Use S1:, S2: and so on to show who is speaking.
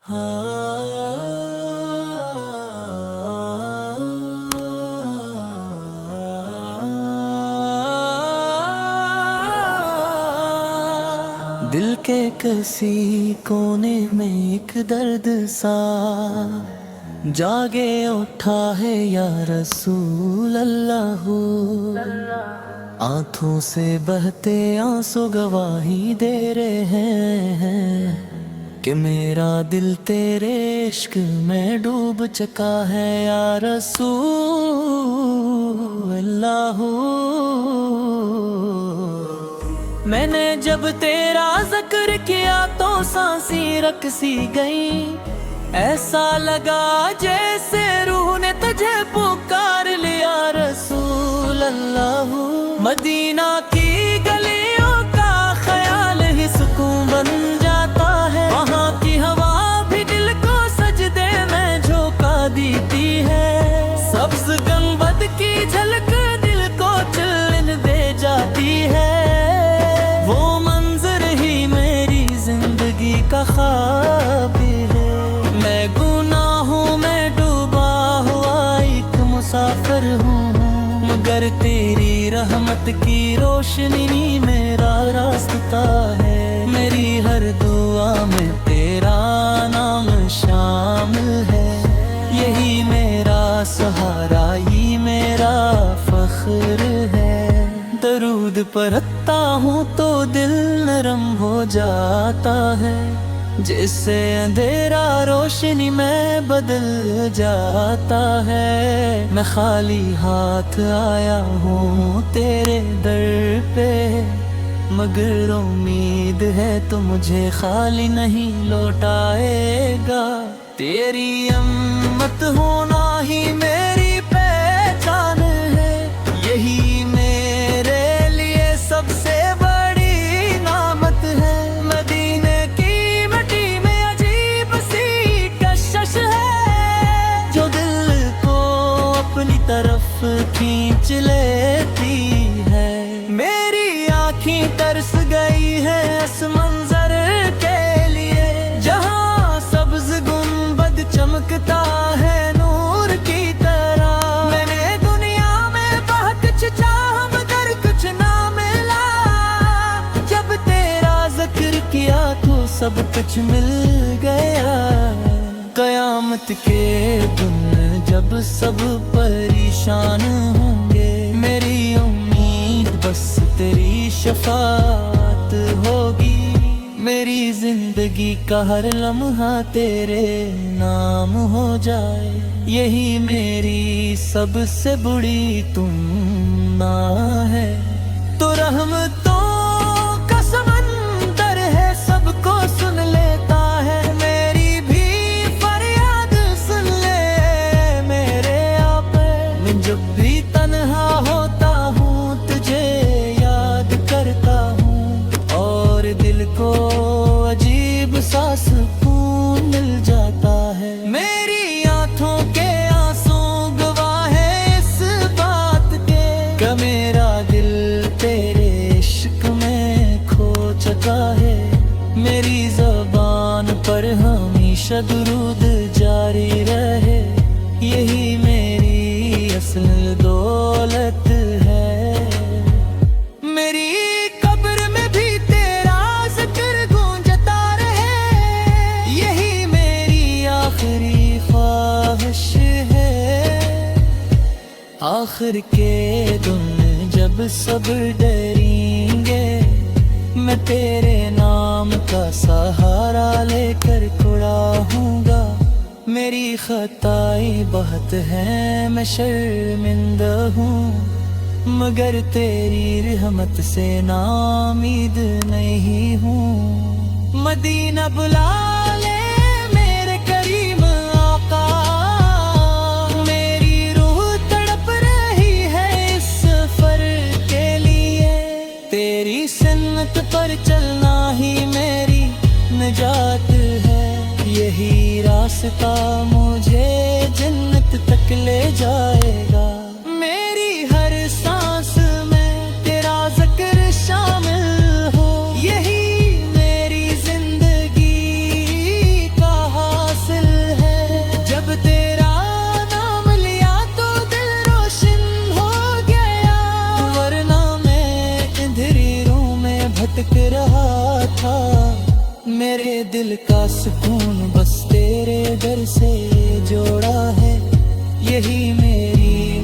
S1: دل کے کسی کونے میں ایک درد سا جاگے اٹھا ہے یا رسول اللہ، آنکھوں سے بہتے آنسو گواہی دے رہے ہیں کہ میرا دل تیرے عشق میں ڈوب چکا ہے یا رسول اللہ۔ میں نے جب تیرا ذکر کیا تو سانسی رقصی گئی، ایسا لگا جیسے روح نے تجھے پکار لیا رسول اللہ۔ مدینہ کی گلیوں کا خیال ہی سکون بن جاتا ہے، وہاں کی ہوا بھی دل کو سجدے میں جھونکا دیتی ہے، سبز گنبد کی جھلک دل کو چلن دے جاتی ہے، وہ منظر ہی میری زندگی کا خواب ہے۔ میں گناہوں میں ڈوبا ہوا ایک مسافر ہوں، مگر تیری رحمت کی روشنی میرا راستہ ہے، میری ہر دعا میں تیرا نام شامل ہے، یہی میرا سہارا، یہ میرا فخر ہے۔ درود پڑھتا ہوں تو دل نرم ہو جاتا ہے، جسے اندھیرا روشنی میں بدل جاتا ہے۔ میں خالی ہاتھ آیا ہوں تیرے در پہ، مگر امید ہے تو مجھے خالی نہیں لوٹائے گا، تیری امت ہونا ہی میری پہچان ہے، یہی میرے لیے سب سے بڑی نعمت ہے۔ مدینے کی مٹی میں عجیب سی کشش ہے، جو دل کو اپنی طرف کھینچ لیتی ہے، میری آنکھیں ترس گئی ہے اس منظر کے لیے، جہاں سبز گنبد چمکتا ہے نور کی طرح۔ میں نے دنیا میں بہت کچھ چاہا مگر کچھ نہ ملا، جب تیرا ذکر کیا تو سب کچھ مل گیا۔ قیامت کے دن جب سب پریشان ہوں گے، میری امید بس تیری شفاعت ہوگی، میری زندگی کا ہر لمحہ تیرے نام ہو جائے، یہی میری سب سے بڑی تمنا ہے۔ تو رحمتوں کا سمندر ہے، سب کو سن لیتا ہے، میری بھی فریاد سن لے میرے آپ۔ میں جب بھی تنہا ہوتا ہوں تجھے یاد کرتا ہوں، اور دل کو عجیب سا سکون مل جاتا ہے، میری آنکھوں کے آنسو گواہ ہے اس بات کے کہ میرا دل تیرے عشق میں کھو چکا ہے، میری زبان پر ہمیشہ درود جاری رہے، یہی میری اصل دولت ہے۔ میری قبر میں بھی تیرا ذکر گونجتا رہے، یہی میری آخری خواہش ہے۔ آخر کے دن جب سب ڈریں گے، میں تیرے نام کا سہارا لے کر کھڑا ہوں گا، میری خطائیں بہت ہیں میں شرمندہ ہوں، مگر تیری رحمت سے ناامید نہیں ہوں۔ مدینہ بلا لے میرے کریم آقا، میری روح تڑپ رہی ہے اس سفر کے لیے، تیری سنت پر چلنا ہی میری نجات ہے، یہی راستہ مجھے جنت تک لے جائے گا، میری ہر سانس میں تیرا ذکر شامل ہو، یہی میری زندگی کا بھٹک رہا تھا، میرے دل کا سکون بس تیرے در سے جوڑا ہے، یہی میری